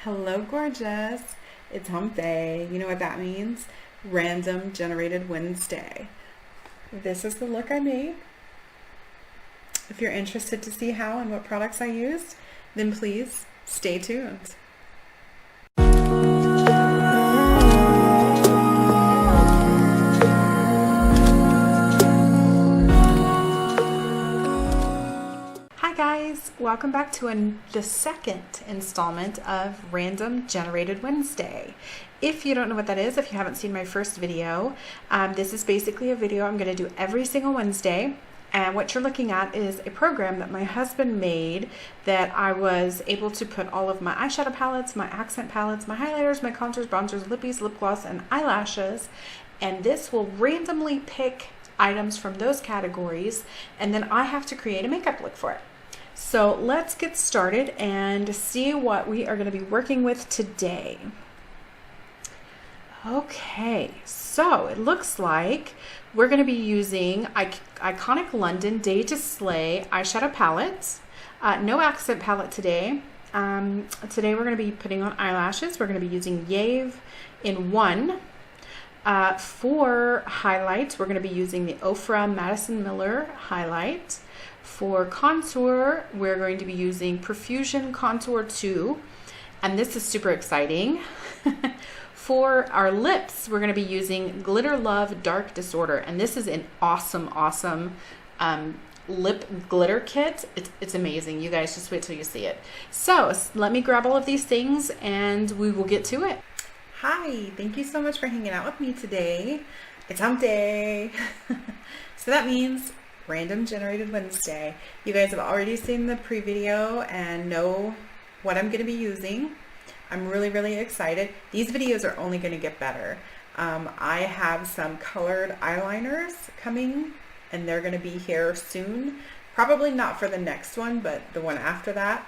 Hello, gorgeous. It's hump day. You know what that means? Random generated Wednesday. This is the look I made. If you're interested to see how and what products I used, then please stay tuned. Hi guys, welcome back to the second installment of Random Generated Wednesday. If you don't know what that is, if you haven't seen my first video, this is basically a video I'm going to do every single Wednesday. And what you're looking at is a program that my husband made that I was able to put all of my eyeshadow palettes, my accent palettes, my highlighters, my contours, bronzers, lippies, lip gloss, and eyelashes. And this will randomly pick items from those categories, and then I have to create a makeup look for it. So let's get started and see what we are going to be working with today. Okay, so it looks like we're going to be using Iconic London Day to Slay eyeshadow palettes. No accent palette today. Today we're going to be putting on eyelashes. We're going to be using Yave in 1. For highlights, we're going to be using the Ofra Madison Miller highlight. For contour, we're going to be using Profusion Contour 2, and this is super exciting. For our lips, we're going to be using Glitter Love Dark Disorder, and this is an awesome lip glitter kit. It's amazing. You guys just wait till you see it. So let me grab all of these things and we will get to it. Hi, thank you so much for hanging out with me today. It's hump day. So that means Random Generated Wednesday. You guys have already seen the pre-video and know what I'm going to be using. I'm really excited. These videos are only going to get better. I have some colored eyeliners coming and they're going to be here soon. Probably not for the next one, but the one after that.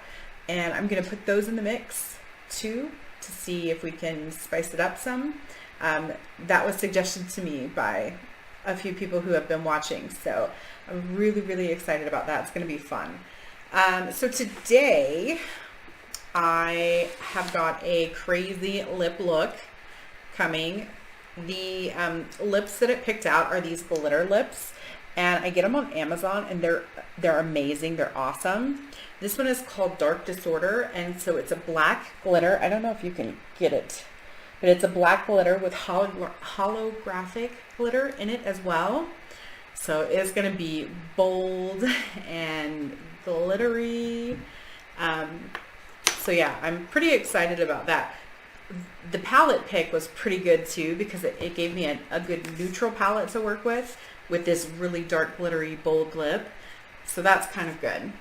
And I'm going to put those in the mix too to see if we can spice it up some. That was suggested to me by a few people who have been watching, so I'm really excited about that. It's going to be fun. So today I have got a crazy lip look coming. The lips that it picked out are these glitter lips, and I get them on Amazon, and they're amazing. They're awesome. This one is called Dark Disorder, and so it's a black glitter. I don't know if you can get it, but it's a black glitter with holographic glitter in it as well. So it's going to be bold and glittery. So yeah, I'm pretty excited about that. The palette pick was pretty good too, because it gave me a good neutral palette to work with this really dark glittery bold lip. So that's kind of good.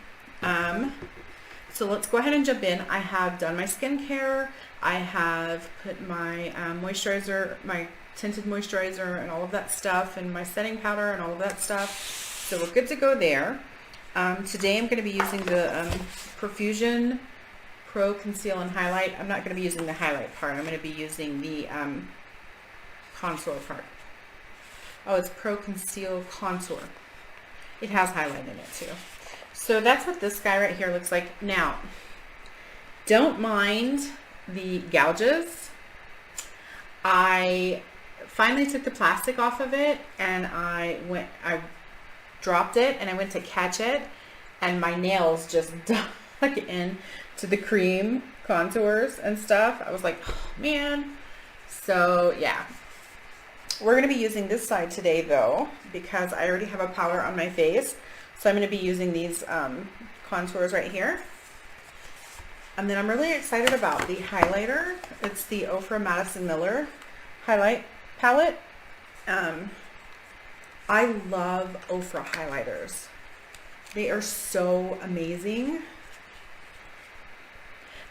So let's go ahead and jump in. I have done my skincare. I have put my moisturizer, my tinted moisturizer and all of that stuff, and my setting powder and all of that stuff. So we're good to go there. Today I'm going to be using the Profusion Pro Conceal and Highlight. I'm not going to be using the highlight part. I'm going to be using the contour part. Oh, it's Pro Conceal Contour. It has highlight in it too. So that's what this guy right here looks like. Now, don't mind the gouges. I finally took the plastic off of it, and I dropped it, and I went to catch it, and my nails just dug in to the cream contours and stuff. I was like, oh man. So yeah, we're going to be using this side today though, because I already have a powder on my face. So I'm going to be using these contours right here. And then I'm really excited about the highlighter. It's the Ofra Madison Miller highlight palette. I love Ofra highlighters. They are so amazing.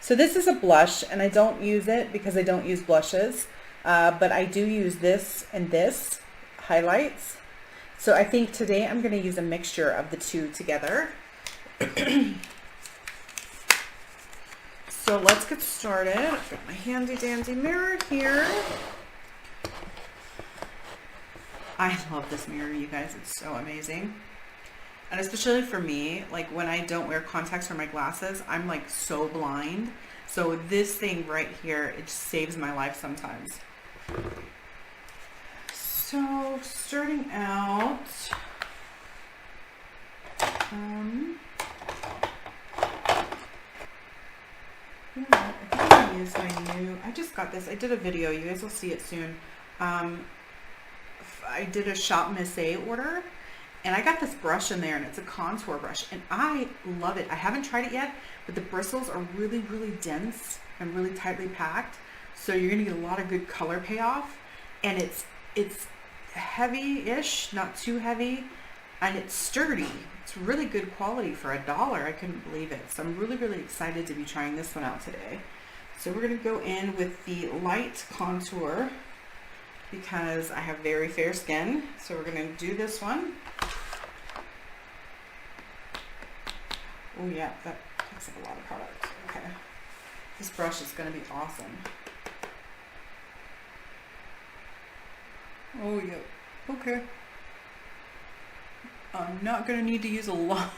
So this is a blush, and I don't use it because I don't use blushes, but I do use this and this highlights. So I think today I'm going to use a mixture of the two together. So let's get started. I've got my handy dandy mirror here. I love this mirror, you guys. It's so amazing. And especially for me, like when I don't wear contacts or my glasses, I'm like so blind So this thing right here, it just saves my life sometimes. So starting out, you know what, I think I'm gonna use my new, I just got this, I did a video, you guys will see it soon. I did a Shop Miss A order, and I got this brush in there, and it's a contour brush, and I love it. I haven't tried it yet, but the bristles are really, really dense and really tightly packed, so you're gonna get a lot of good color payoff, and it's heavy-ish, not too heavy, and it's sturdy. It's really good quality for $1. I couldn't believe it. So I'm really, really excited to be trying this one out today. So we're gonna go in with the light contour because I have very fair skin. So we're gonna do this one. Oh yeah, that takes up a lot of product. Okay. This brush is gonna be awesome. Oh yeah, okay. I'm not gonna need to use a lot.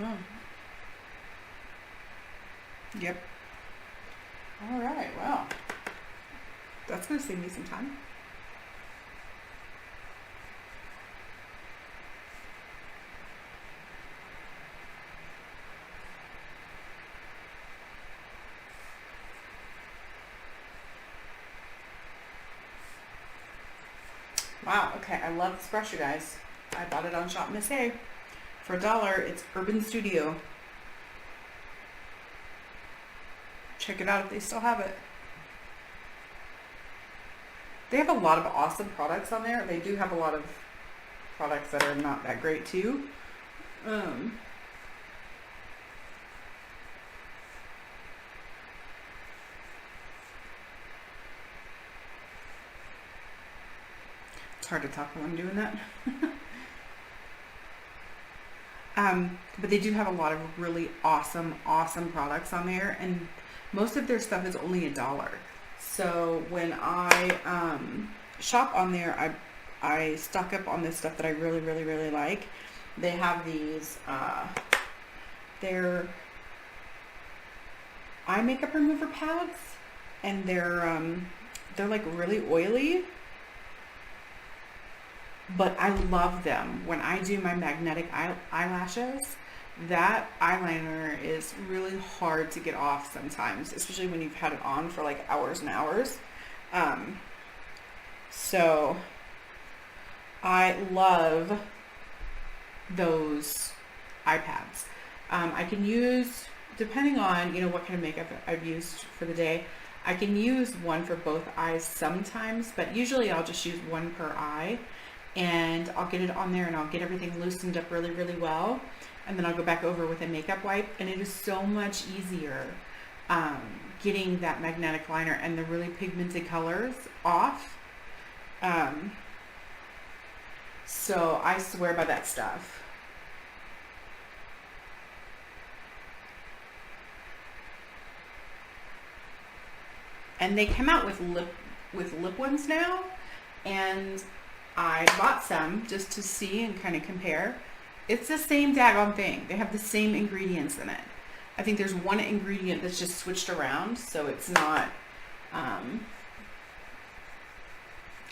Oh. Yep. All right, well, that's gonna save me some time. Wow, okay, I love this brush, you guys. I bought it on Shop Miss A for $1. It's Urban Studio. Check it out if they still have it. They have a lot of awesome products on there. They do have a lot of products that are not that great too. It's hard to talk while I'm doing that. But they do have a lot of really awesome products on there, and most of their stuff is only $1. So when I shop on there, I stock up on this stuff that I really like. They have these, they're eye makeup remover pads, and they're like really oily. But I love them. When I do my magnetic eyelashes, that eyeliner is really hard to get off sometimes, especially when you've had it on for like hours and hours. So I love those eye pads. I can use, depending on, you know, what kind of makeup I've used for the day, I can use one for both eyes sometimes, but usually I'll just use one per eye. And I'll get it on there and I'll get everything loosened up really well, and then I'll go back over with a makeup wipe, and it is so much easier getting that magnetic liner and the really pigmented colors off. So I swear by that stuff. And they come out with lip ones now, and I bought some just to see and kind of compare. It's the same daggone thing. They have the same ingredients in it. I think there's one ingredient that's just switched around, so it's not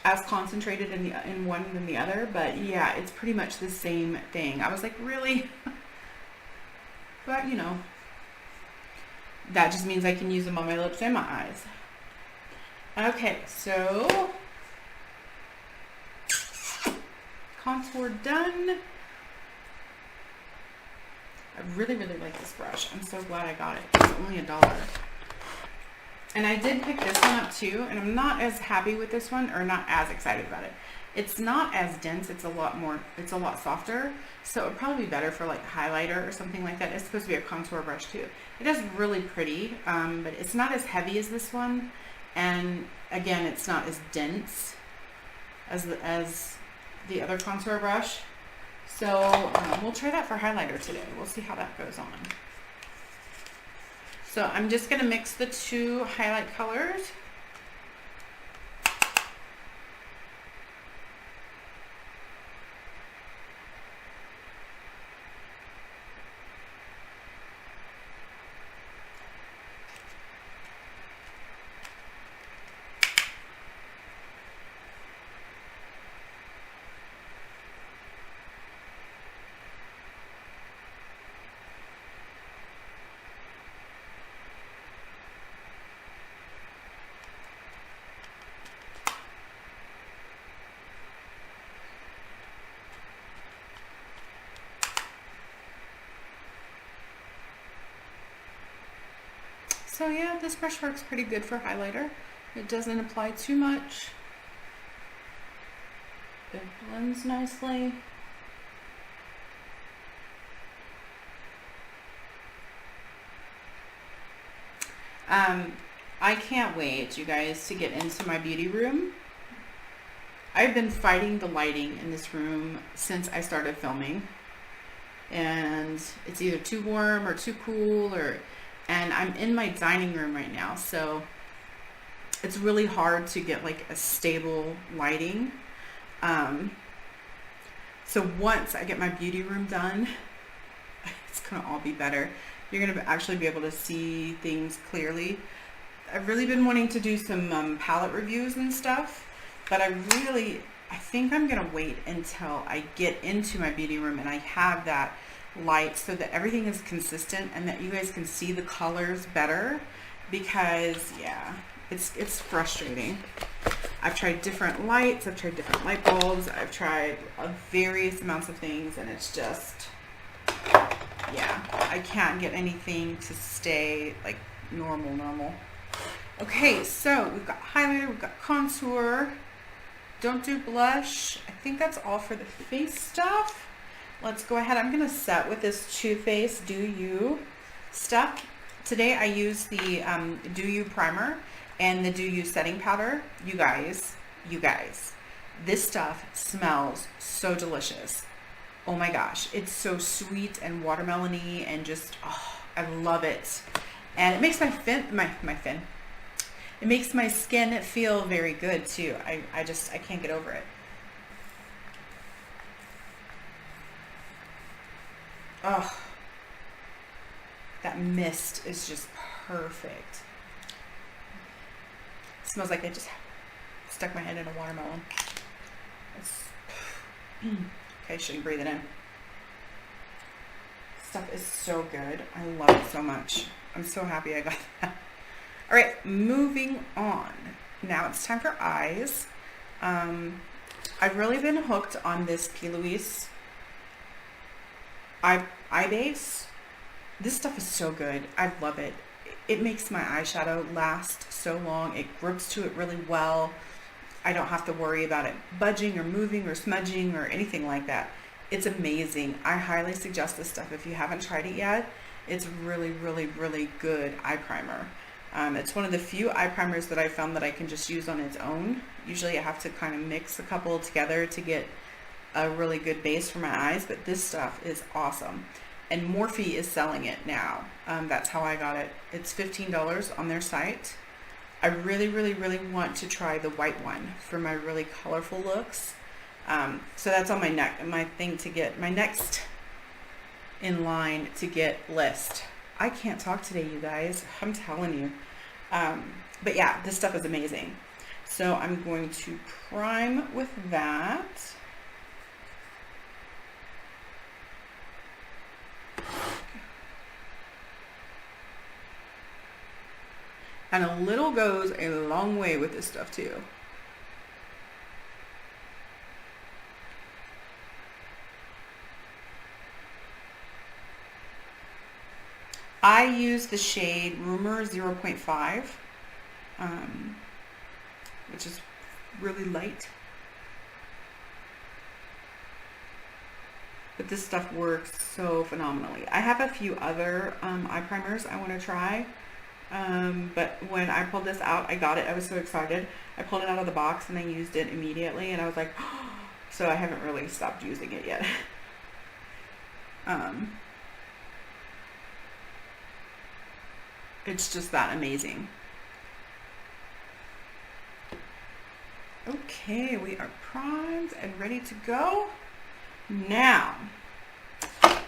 as concentrated in one than the other. But yeah, it's pretty much the same thing. I was like, really? But you know, that just means I can use them on my lips and my eyes. Okay, so contour done. I really like this brush. I'm so glad I got it. It's only $1. And I did pick this one up too, and I'm not as happy with this one, or not as excited about it. It's not as dense. It's a lot softer. So it would probably be better for like highlighter or something like that. It's supposed to be a contour brush too. It is really pretty, but it's not as heavy as this one. And again, it's not as dense as the other contour brush. So we'll try that for highlighter today. We'll see how that goes on. So I'm just going to mix the two highlight colors. So yeah, this brush works pretty good for highlighter. It doesn't apply too much. It blends nicely. I can't wait, you guys, to get into my beauty room. I've been fighting the lighting in this room since I started filming. And it's either too warm or too cool, and I'm in my dining room right now, so it's really hard to get like a stable lighting. So once I get my beauty room done, it's gonna all be better. You're gonna actually be able to see things clearly. I've really been wanting to do some palette reviews and stuff, but I think I'm gonna wait until I get into my beauty room and I have that light so that everything is consistent and that you guys can see the colors better, because yeah, it's frustrating. I've tried different lights, I've tried different light bulbs, I've tried various amounts of things, and it's just, yeah, I can't get anything to stay like normal. Okay, so we've got highlighter, we've got contour. Don't do blush. I think that's all for the face stuff. Let's go ahead. I'm going to set with this Too Faced Do You stuff. Today I use the Do You primer and the Do You setting powder. You guys, this stuff smells so delicious. Oh my gosh, it's so sweet and watermelony and just, oh, I love it. And it makes my it makes my skin feel very good too. I can't get over it. Oh, that mist is just perfect. It smells like I just stuck my head in a watermelon. Okay, shouldn't breathe it in. Stuff is so good. I love it so much. I'm so happy I got that. All right, moving on. Now it's time for eyes. I've really been hooked on this P. Louise eye base. This stuff is so good. I love it. It makes my eyeshadow last so long. It grips to it really well. I don't have to worry about it budging or moving or smudging or anything like that. It's amazing. I highly suggest this stuff if you haven't tried it yet. It's really good eye primer. It's one of the few eye primers that I found that I can just use on its own. Usually I have to kind of mix a couple together to get a really good base for my eyes, but this stuff is awesome. And Morphe is selling it now. That's how I got it. It's $15 on their site. I really want to try the white one for my really colorful looks. So that's on my thing to get, my next in line to get list. I can't talk today, you guys. I'm telling you. But yeah, this stuff is amazing. So I'm going to prime with that. And a little goes a long way with this stuff too. I use the shade Rumor 0.5, which is really light. But this stuff works so phenomenally. I have a few other eye primers I want to try. But when I pulled this out, I got it. I was so excited. I pulled it out of the box and I used it immediately. And I was like, oh. So I haven't really stopped using it yet. It's just that amazing. Okay, we are primed and ready to go. Now,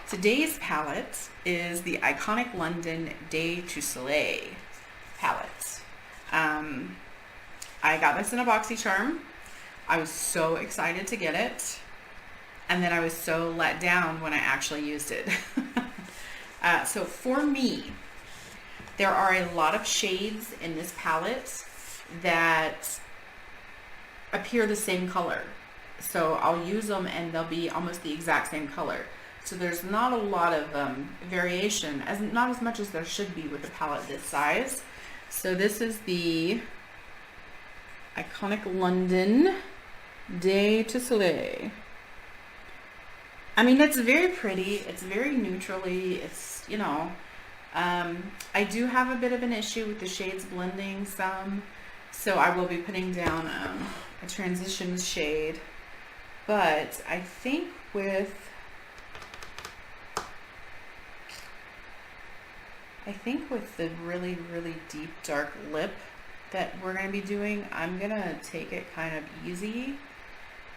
today's palette is the Iconic London Day to Slay palette. I got this in a BoxyCharm. I was so excited to get it. And then I was so let down when I actually used it. So for me, there are a lot of shades in this palette that appear the same color. So I'll use them and they'll be almost the exact same color. So there's not a lot of variation, not as much as there should be with a palette this size. So this is the Iconic London Day to Soleil. I mean, it's very pretty. It's very neutrally. It's, you know, I do have a bit of an issue with the shades blending some. So I will be putting down a transition shade. But I think with the really, really deep dark lip that we're going to be doing, I'm going to take it kind of easy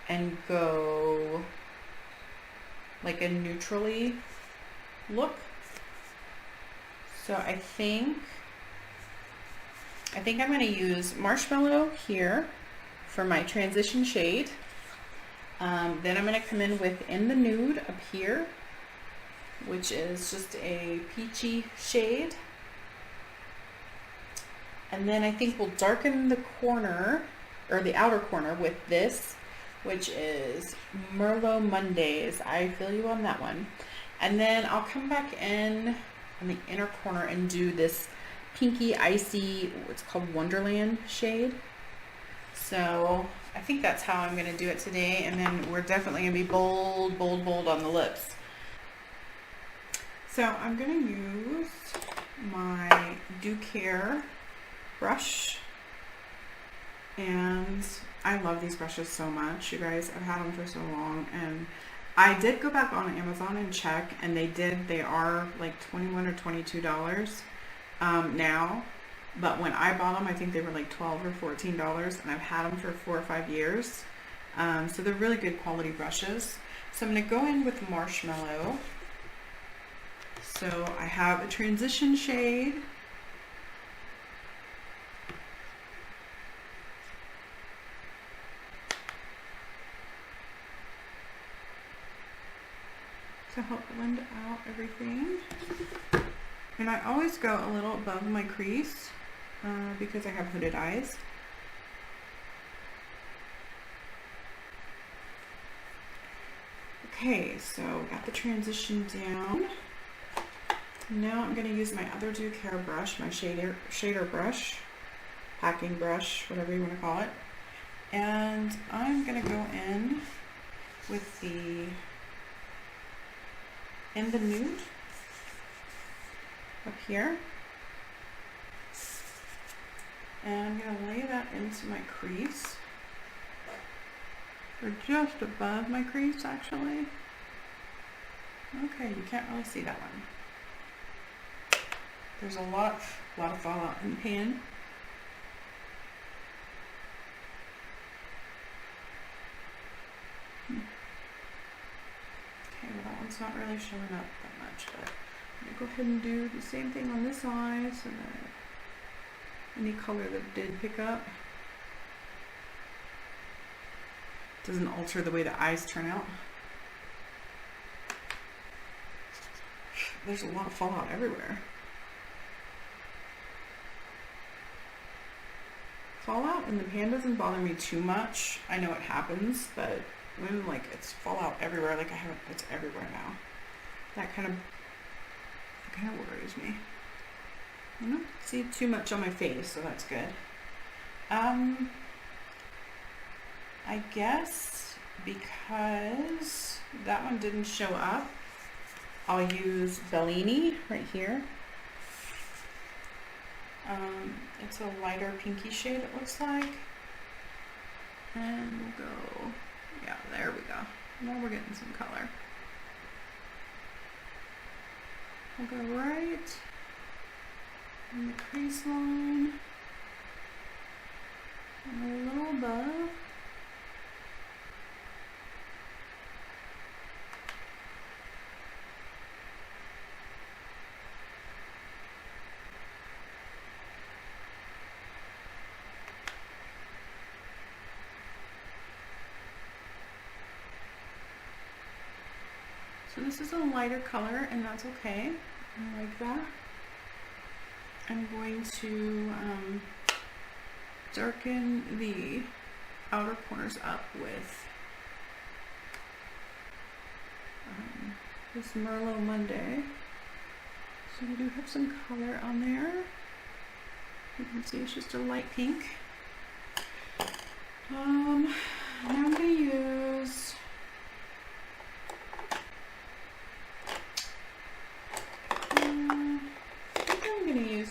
and go like a neutrally look. So I think I'm going to use Marshmallow here for my transition shade. Then I'm going to come in with In the Nude up here, which is just a peachy shade. And then I think we'll darken the corner, or the outer corner, with this, which is Merlot Mondays. I feel you on that one. And then I'll come back in on the inner corner and do this pinky, icy, what's called Wonderland shade. So I think that's how I'm going to do it today. And then we're definitely going to be bold, bold, bold on the lips. So I'm going to use my Do Care brush. And I love these brushes so much, you guys. I've had them for so long, and I did go back on Amazon and check, and they are like $21 or $22 now, but when I bought them I think they were like $12 or $14, and I've had them for 4 or 5 years. So they're really good quality brushes. So I'm going to go in with Marshmallow. So I have a transition shade, to help blend out everything. And I always go a little above my crease because I have hooded eyes. Okay, so got the transition down. Now I'm going to use my other Do Care brush, my shader brush, packing brush, whatever you want to call it. And I'm going to go in with the In the Nude up here. And I'm going to lay that into my crease, or just above my crease actually. Okay, you can't really see that one. There's a lot of fallout in the pan. Okay, well that one's not really showing up that much, but I'm gonna go ahead and do the same thing on this eye so that any color that did pick up doesn't alter the way the eyes turn out. There's a lot of fallout everywhere. Fallout in the pan doesn't bother me too much. I know it happens, but when like it's fallout everywhere, like it's everywhere now. That kind of worries me. I don't see too much on my face, so that's good. I guess because that one didn't show up, I'll use Bellini right here. It's a lighter pinky shade, it looks like. And we'll go, yeah, there we go. Now we're getting some color. We'll go right in the crease line and a little above. So this is a lighter color, and that's okay. I like that. I'm going to darken the outer corners up with this Merlot Monday. So we do have some color on there. You can see it's just a light pink. Now I'm going to use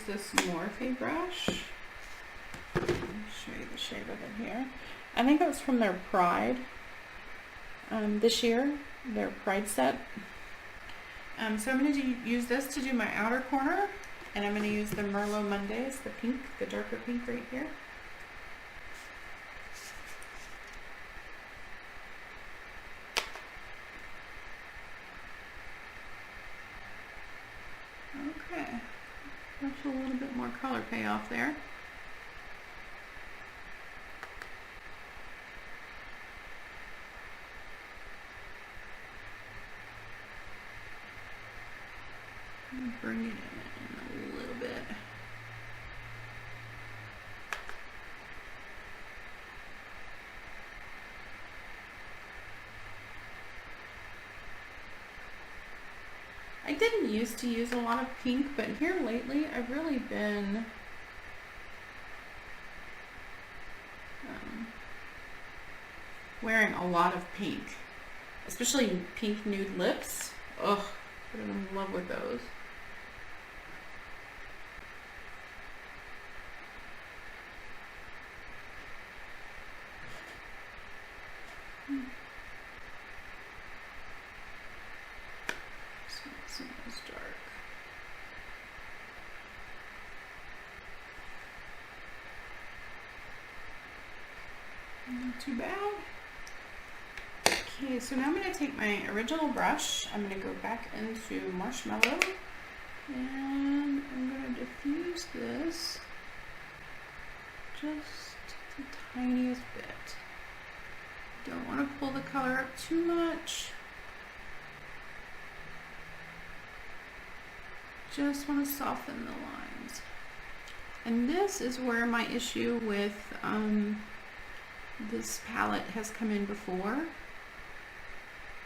this Morphe brush. Let me show you the shape of it here. I think it was from their Pride this year, their Pride set. So I'm going to use this to do my outer corner, and I'm going to use the Merlot Mondays, the pink, the darker pink right here. Okay, there's a little bit more color payoff there. Bring it in a little bit. I didn't used to use a lot of pink, but here lately I've really been wearing a lot of pink, especially pink nude lips. Ugh, I'm in love with those. Not too bad. Okay, so now I'm going to take my original brush. I'm going to go back into Marshmallow, and I'm going to diffuse this just the tiniest bit. Don't want to pull the color up too much. Just want to soften the lines. And this is where my issue with this palette has come in before.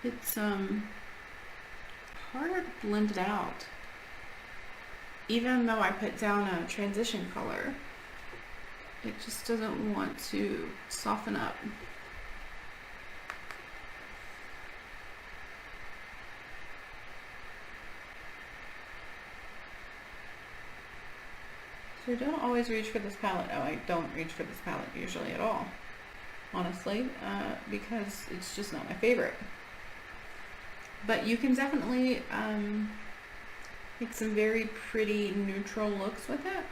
It's harder to blend it out. Even though I put down a transition color, it just doesn't want to soften up. So I don't always reach for this palette. Oh, I don't reach for this palette usually at all, honestly, because it's just not my favorite. But you can definitely make some very pretty neutral looks with it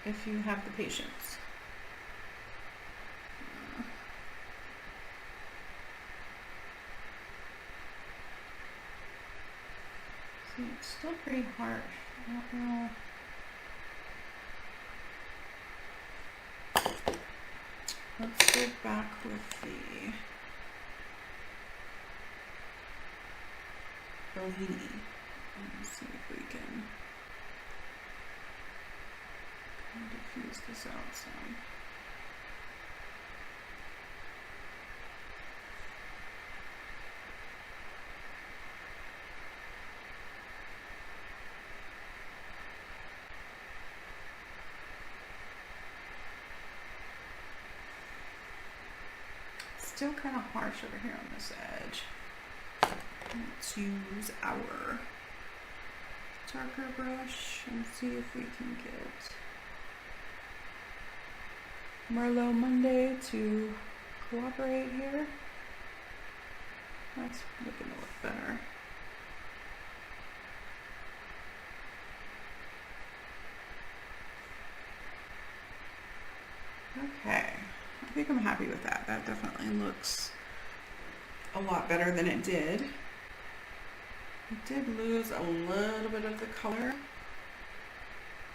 if you have the patience. See, it's still pretty harsh. I don't know. Let's go back with the Bellini. Let's see if we can diffuse this out some. Still kind of harsh over here on this edge. Let's use our darker brush and see if we can get Merlot Monday to cooperate here. That's looking to look better. Okay. I think I'm happy with that. That definitely looks a lot better than it did. It did lose a little bit of the color.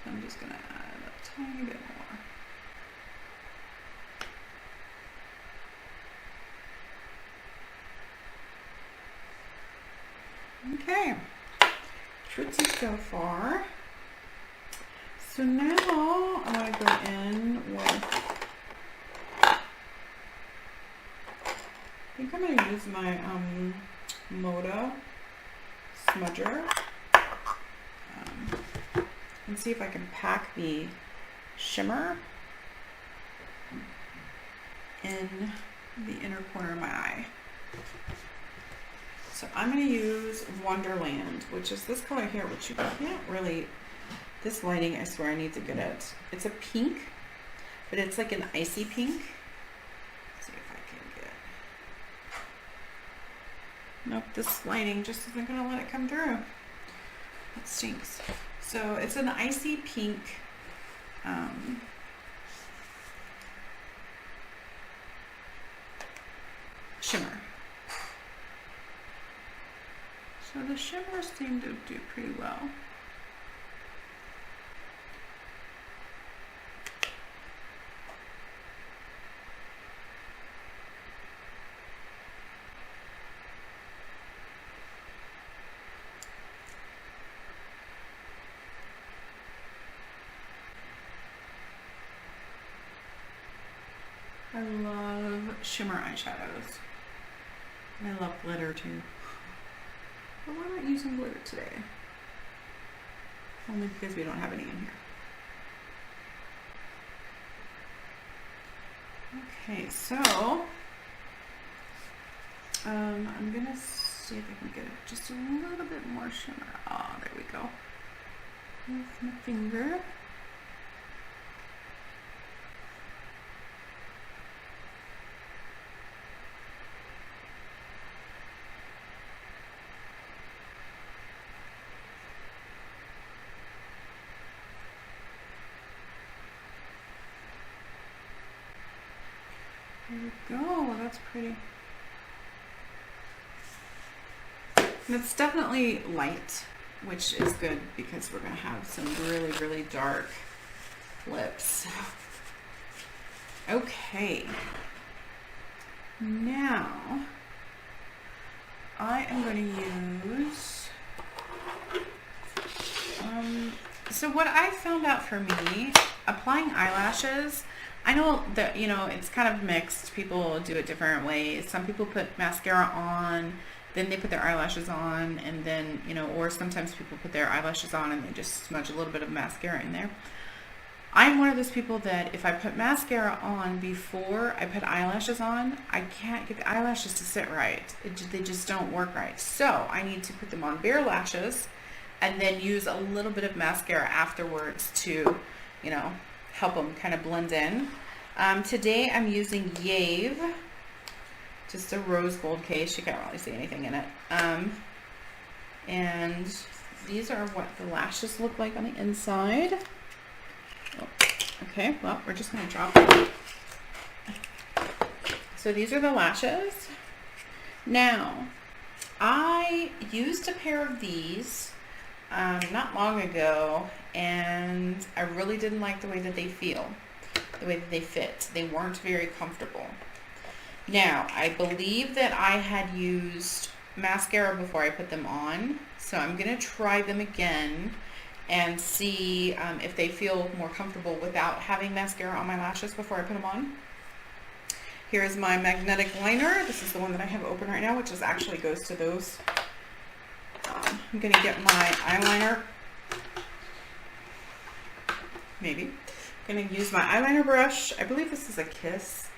I'm just going to add a tiny bit more. Okay, pretty so far. So now I want to go in with, I think I'm going to use my Moda smudger. And see if I can pack the shimmer in the inner corner of my eye. So I'm going to use Wonderland, which is this color here, which you can't really, this lighting, I swear I need to get it. It's a pink, but it's like an icy pink. Let's see if I can get, nope, this lighting just isn't going to let it come through. That stinks. So it's an icy pink shimmer. So the shimmers seem to do pretty well. I love shimmer eyeshadows. And I love glitter too. But we're not using glitter today. Only because we don't have any in here. Okay, so I'm gonna see if I can get just a little bit more shimmer. Oh, there we go. With my finger. There we go, that's pretty. And it's definitely light, which is good because we're gonna have some really, really dark lips. Okay, now I am going to use, so what I found out for me, applying eyelashes, I know that, you know, it's kind of mixed. People do it different ways. Some people put mascara on, then they put their eyelashes on, and then, you know, or sometimes people put their eyelashes on and they just smudge a little bit of mascara in there. I'm one of those people that if I put mascara on before I put eyelashes on, I can't get the eyelashes to sit right. They just don't work right. So I need to put them on bare lashes and then use a little bit of mascara afterwards to, you know, help them kind of blend in. Today I'm using Yave, just a rose gold case. You can't really see anything in it. And these are what the lashes look like on the inside. Oh, okay, well, we're just going to drop them. So these are the lashes. Now, I used a pair of these not long ago, and I really didn't like the way that they feel, the way that they fit. They weren't very comfortable. Now, I believe that I had used mascara before I put them on, so I'm going to try them again and see if they feel more comfortable without having mascara on my lashes before I put them on. Here's my magnetic liner. This is the one that I have open right now, which is actually goes to those. I'm going to get my eyeliner. Maybe. I'm going to use my eyeliner brush. I believe this is a Kiss.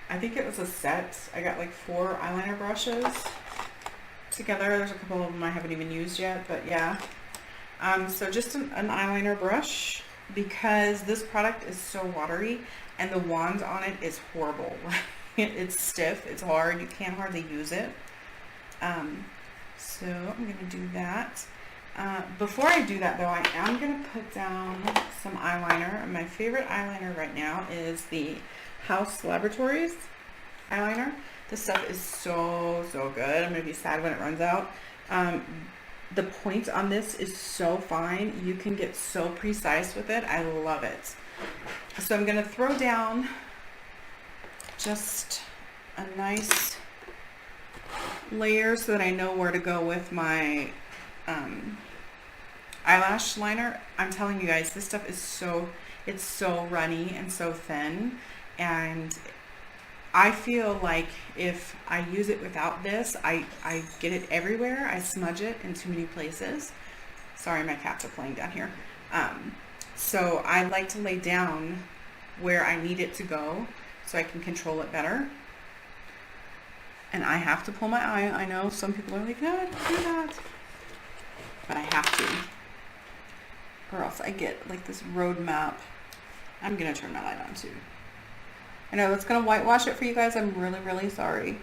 I think it was a set. I got like 4 eyeliner brushes together. There's a couple of them I haven't even used yet, but yeah. So just an eyeliner brush, because this product is so watery and the wand on it is horrible. It's stiff, it's hard, you can't hardly use it. So I'm going to do that. Before I do that though, I am going to put down some eyeliner. My favorite eyeliner right now is the House Laboratories eyeliner. This stuff is so good. I'm going to be sad when it runs out. The point on this is so fine. You can get so precise with it. I love it. So I'm going to throw down just a nice layer so that I know where to go with my eyelash liner. I'm telling you guys, this stuff is so runny and so thin, and I feel like if I use it without this, I get it everywhere. I smudge it in too many places. Sorry, my cats are playing down here. So I like to lay down where I need it to go so I can control it better. And I have to pull my eye. I know some people are like, no, don't do that. But I have to. Or else I get like this road map. I'm going to turn my light on too. I know it's going to whitewash it for you guys. I'm really, really sorry.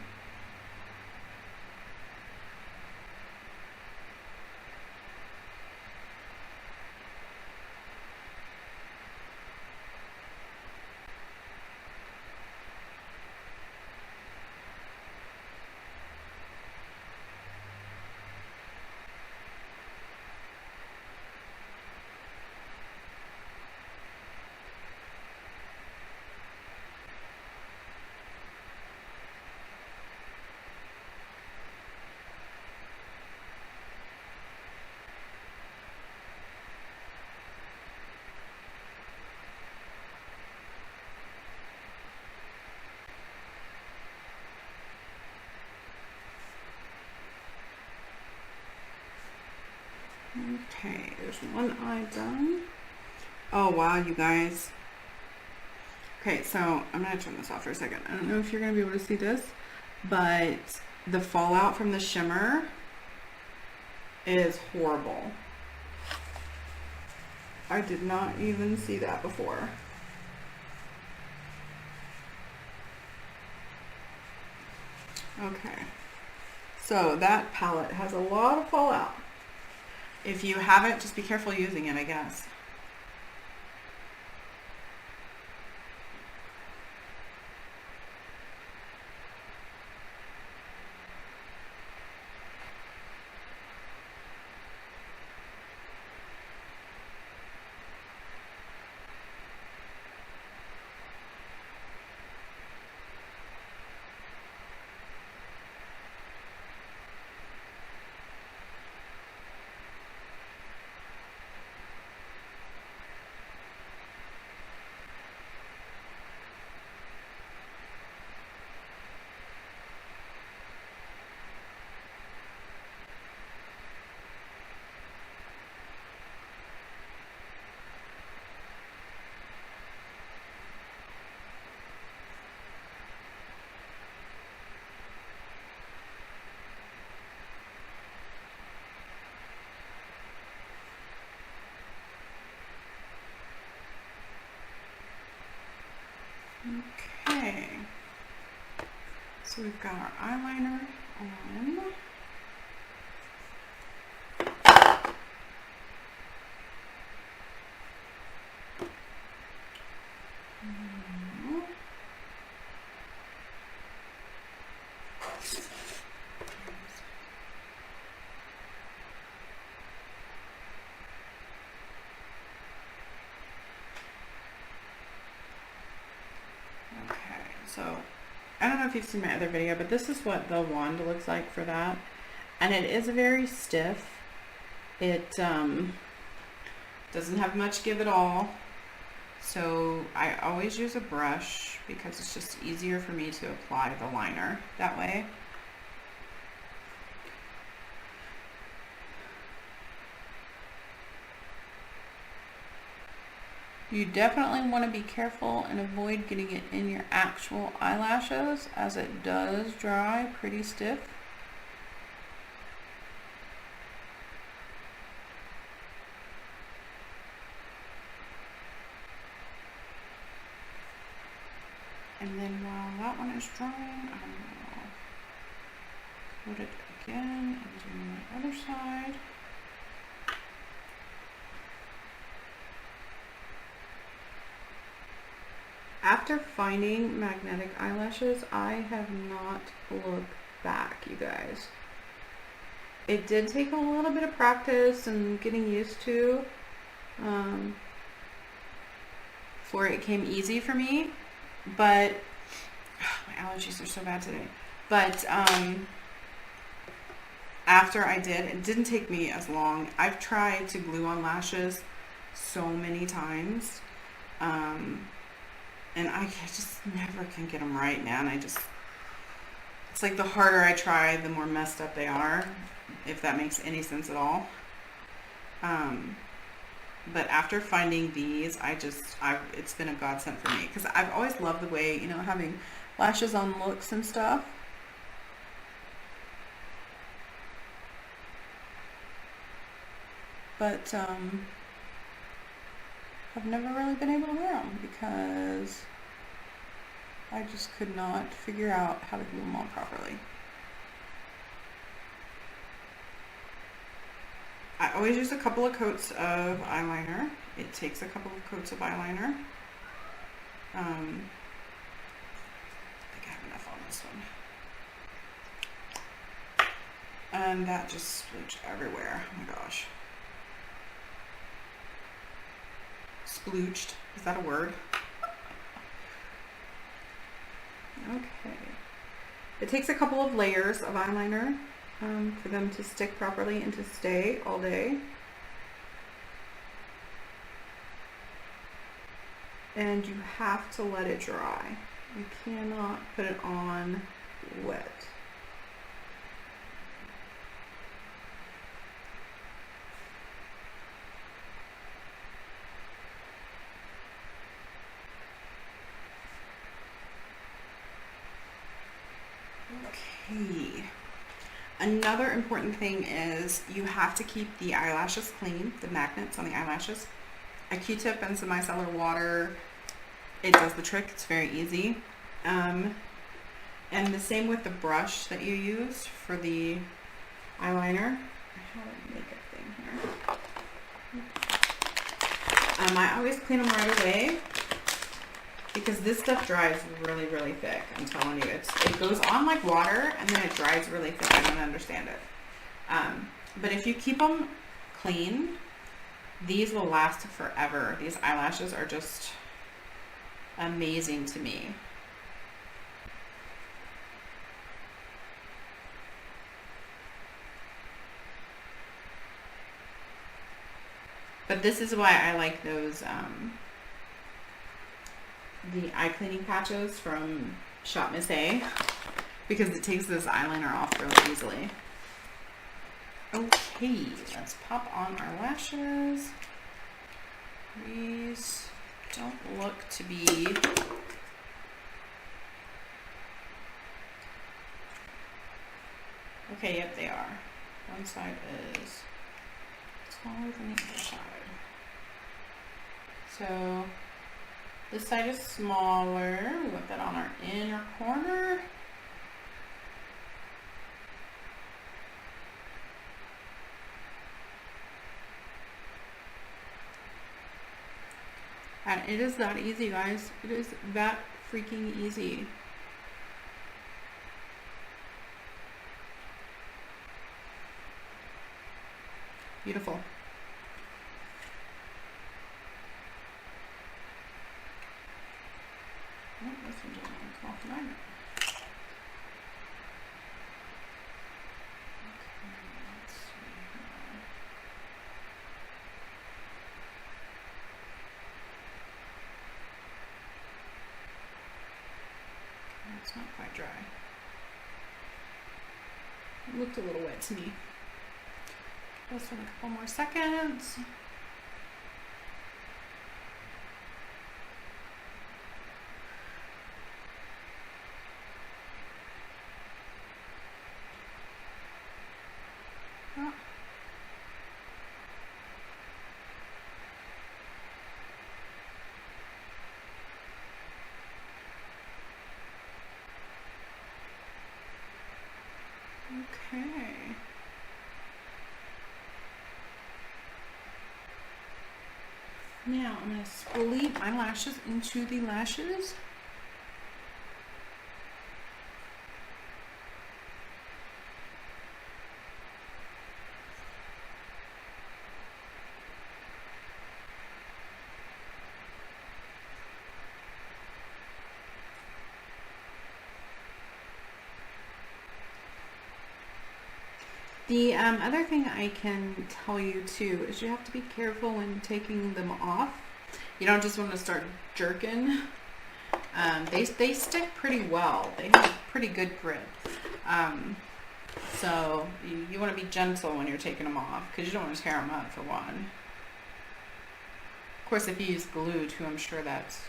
Okay, there's one eye done. Oh wow, you guys. Okay, so I'm gonna turn this off for a second. I don't know if you're gonna be able to see this, but the fallout from the shimmer is horrible. I did not even see that before. Okay, so that palette has a lot of fallout. If you haven't, just be careful using it, I guess. Okay, so we've got our eyeliner on. So I don't know if you've seen my other video, but this is what the wand looks like for that. And it is very stiff. It doesn't have much give at all. So I always use a brush because it's just easier for me to apply the liner that way. You definitely want to be careful and avoid getting it in your actual eyelashes, as it does dry pretty stiff. And then while that one is drying, I will put it again and do my other side. After finding magnetic eyelashes, I have not looked back, you guys. It did take a little bit of practice and getting used to before it came easy for me, but my allergies are so bad today. But after I did, it didn't take me as long. I've tried to glue on lashes so many times. And I just never can get them right, man. It's like the harder I try, the more messed up they are, if that makes any sense at all. But after finding these, it's been a godsend for me, because I've always loved the way, having lashes on looks and stuff. But I've never really been able to wear them because I just could not figure out how to glue them on properly. I always use a couple of coats of eyeliner. It takes a couple of coats of eyeliner. I think I have enough on this one. And that just splooged everywhere. Oh my gosh. Splooged. Is that a word? Okay. It takes a couple of layers of eyeliner for them to stick properly and to stay all day. And you have to let it dry. You cannot put it on wet. Okay. Another important thing is you have to keep the eyelashes clean, the magnets on the eyelashes. A Q-tip and some micellar water, it does the trick. It's very easy. And the same with the brush that you use for the eyeliner. I have a makeup thing here. I always clean them right away because this stuff dries really, really thick. I'm telling you, it goes on like water and then it dries really thick. I don't understand it. But if you keep them clean, these will last forever. These eyelashes are just amazing to me. But this is why I like those the eye cleaning patches from Shop Miss A, because it takes this eyeliner off really easily. Okay, let's pop on our lashes. These don't look to be okay. Yep, they are. One side is smaller than the other side. So this side is smaller. We want that on our inner corner. And it is that easy, guys. It is that freaking easy. Beautiful. Oh, this one doesn't want to come off the liner. Okay, let's see here. It's not quite dry. It looked a little wet to me. Just in a couple more seconds. Oh. Okay. Now I'm going to split my lashes into the lashes. The other thing I can tell you too is you have to be careful when taking them off. You don't just want to start jerking They stick pretty well. They have pretty good grip. So you want to be gentle when you're taking them off because you don't want to tear them up for one. Of course, if you use glue too, I'm sure that's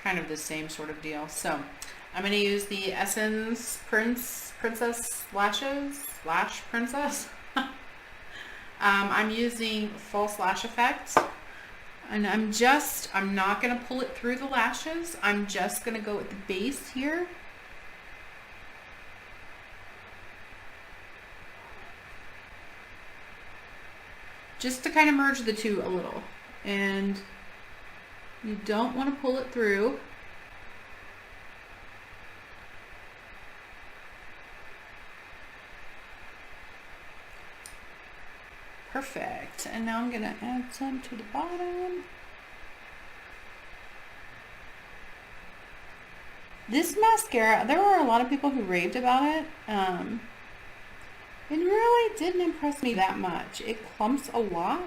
kind of the same sort of deal. So I'm going to use the Essence Princess Lashes, Lash Princess. I'm using False Lash Effect. And I'm not going to pull it through the lashes. I'm just going to go at the base here. Just to kind of merge the two a little. And you don't want to pull it through. Perfect. And now I'm going to add some to the bottom. This mascara, there were a lot of people who raved about it. It really didn't impress me that much. It clumps a lot,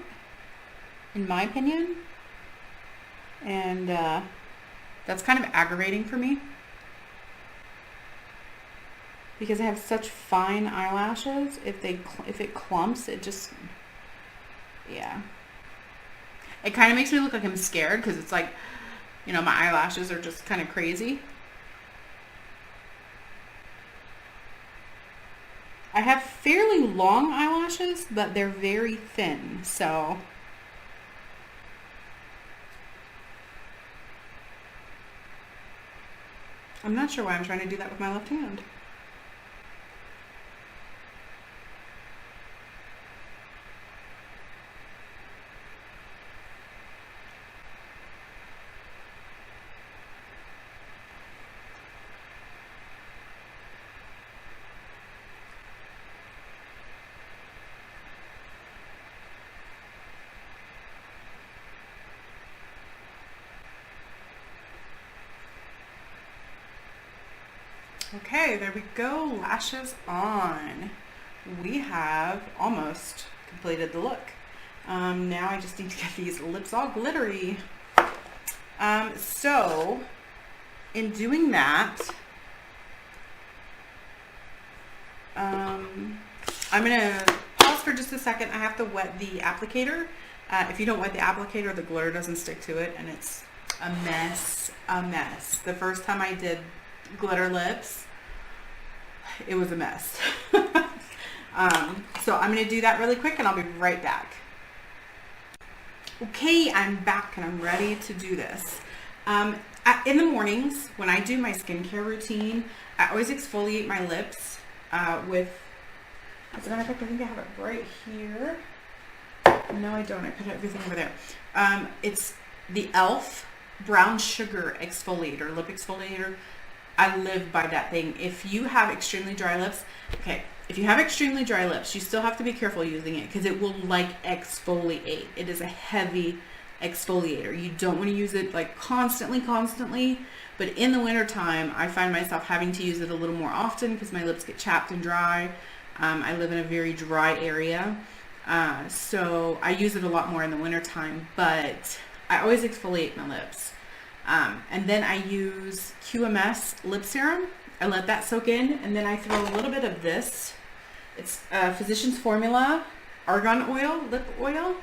in my opinion. And that's kind of aggravating for me. Because I have such fine eyelashes. If it clumps, it just... yeah. It kind of makes me look like I'm scared because it's like, you know, my eyelashes are just kind of crazy. I have fairly long eyelashes, but they're very thin, so... I'm not sure why I'm trying to do that with my left hand. Okay, there we go. Lashes on. We have almost completed the look. Now I just need to get these lips all glittery. So, in doing that, I'm going to pause for just a second. I have to wet the applicator. If you don't wet the applicator, the glitter doesn't stick to it, and it's a mess, a mess. The first time I did glitter lips, it was a mess. So I'm going to do that really quick and I'll be right back. Okay, I'm back and I'm ready to do this. In the mornings when I do my skincare routine, I always exfoliate my lips with, as a matter of fact, I think I have it right here. No, I don't. I put everything over there. It's the e.l.f. brown sugar exfoliator, lip exfoliator. I live by that thing. If you have extremely dry lips, if you have extremely dry lips, you still have to be careful using it because it will like exfoliate. It is a heavy exfoliator. You don't want to use it like constantly, but in the winter time, I find myself having to use it a little more often because my lips get chapped and dry. I live in a very dry area, so I use it a lot more in the winter time, but I always exfoliate my lips. And then I use QMS lip serum. I let that soak in, and then I throw a little bit of this. It's Physicians Formula Argan Oil, lip oil.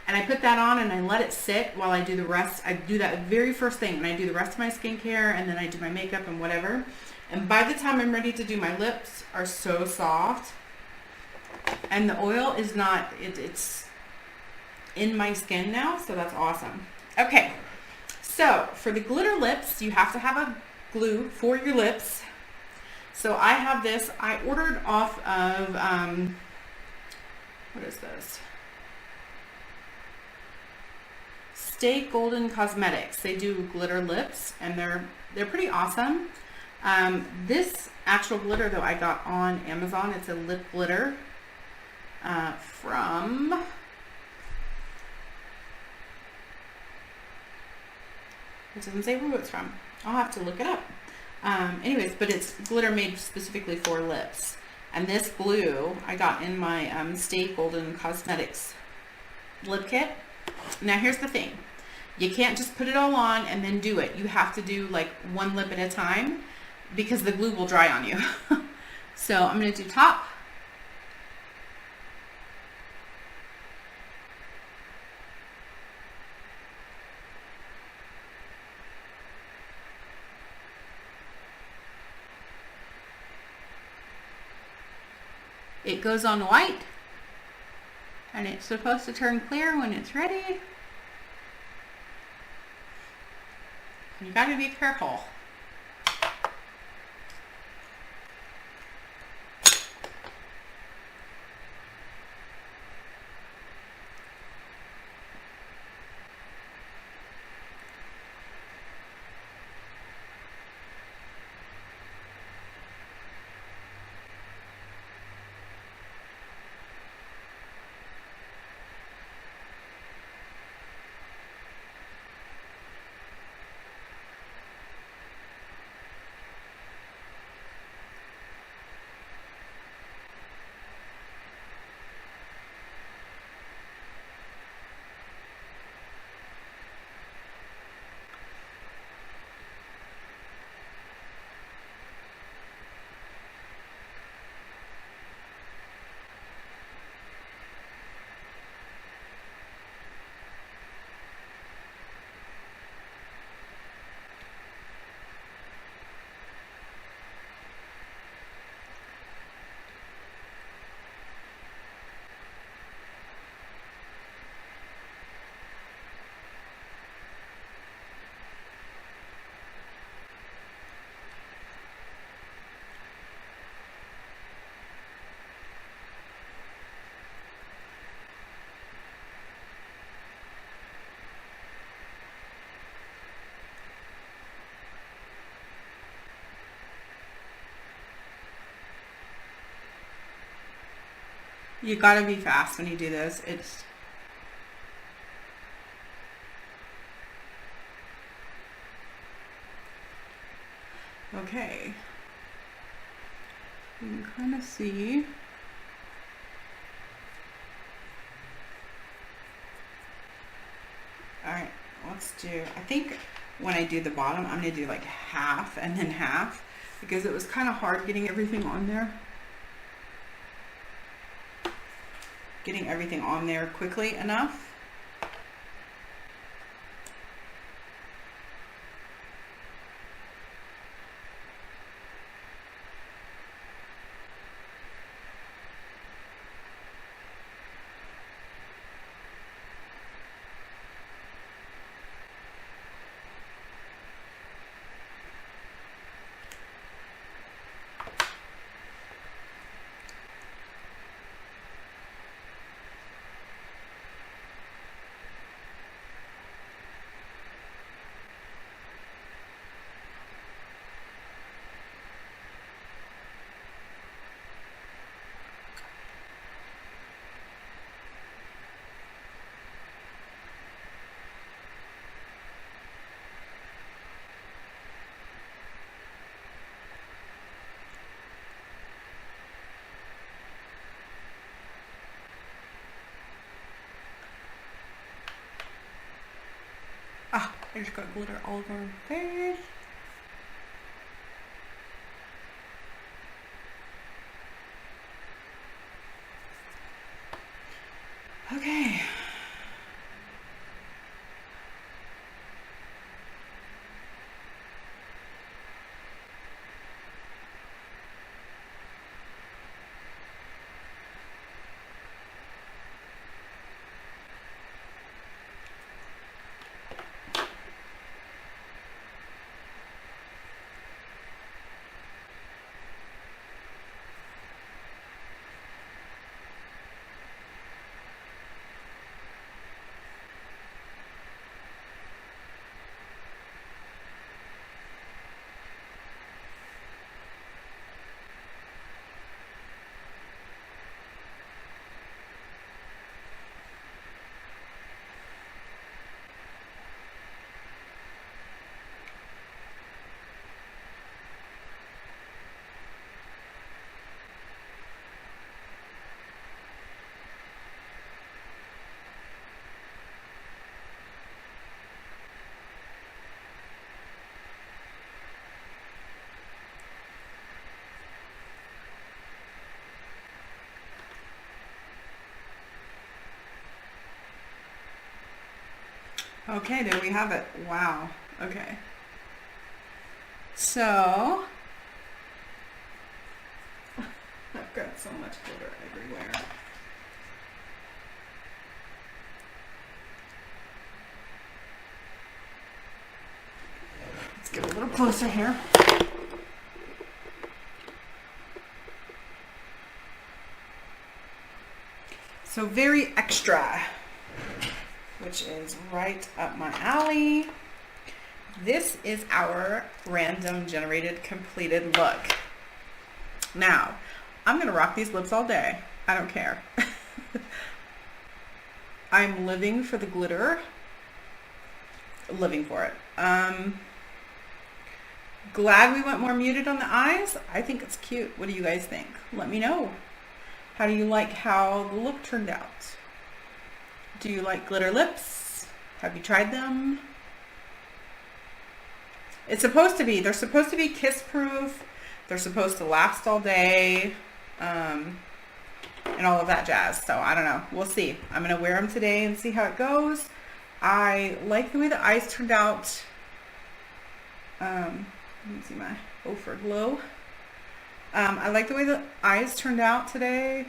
And I put that on and I let it sit while I do the rest. I do that very first thing, and I do the rest of my skincare, and then I do my makeup and whatever. And by the time I'm ready to do, my lips are so soft. And the oil is not, it's in my skin now, so that's awesome. Okay. So, for the glitter lips, you have to have a glue for your lips. So, I have this. I ordered off of, what is this? Stay Golden Cosmetics. They do glitter lips, and they're pretty awesome. This actual glitter, though, I got on Amazon. It's a lip glitter from... It doesn't say who it's from. I'll have to look it up. Anyways, but it's glitter made specifically for lips. And this glue I got in my Stay Golden Cosmetics lip kit. Now here's the thing. You can't just put it all on and then do it. You have to do like one lip at a time because the glue will dry on you. So I'm going to do top. It goes on white and it's supposed to turn clear when it's ready. You got to be careful. You got to be fast when you do this. It's okay. You can kind of see. All right, let's do, I think when I do the bottom, I'm going to do like half and then half because it was kind of hard getting everything on there. Getting everything on there quickly enough. Ah, I just got glitter all over my face. Okay. Okay, there we have it. Wow. Okay. So, I've got so much glitter everywhere. Let's get a little closer here. So very extra, which is right up my alley. This is our random generated completed look. Now, I'm gonna rock these lips all day. I don't care. I'm living for the glitter. Living for it. Glad we went more muted on the eyes. I think it's cute. What do you guys think? Let me know. How do you like how the look turned out? Do you like glitter lips? Have you tried them? It's supposed to be, they're supposed to be kiss proof. They're supposed to last all day. And all of that jazz. So I don't know. We'll see. I'm going to wear them today and see how it goes. I like the way the eyes turned out. Let me see my Ophir glow. I like the way the eyes turned out today.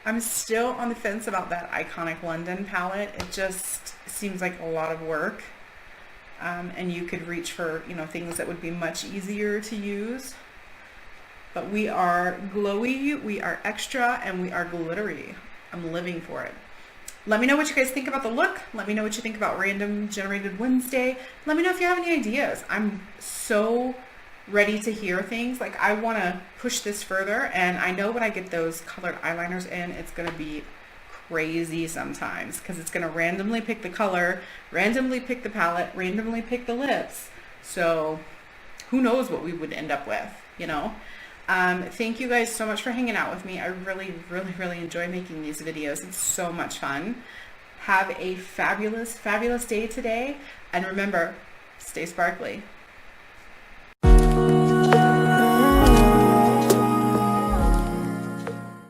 I'm still on the fence about that Iconic London palette. It just seems like a lot of work. And you could reach for, you know, things that would be much easier to use. But we are glowy, we are extra, and we are glittery. I'm living for it. Let me know what you guys think about the look. Let me know what you think about Random Generated Wednesday. Let me know if you have any ideas. I'm so ready to hear things. Like, I want to push this further, and I know when I get those colored eyeliners in, it's going to be crazy sometimes, because it's going to randomly pick the color, randomly pick the palette, randomly pick the lips. So who knows what we would end up with, you know? Thank you guys so much for hanging out with me. I really, really, really enjoy making these videos. It's so much fun. Have a fabulous, fabulous day today. And remember, stay sparkly.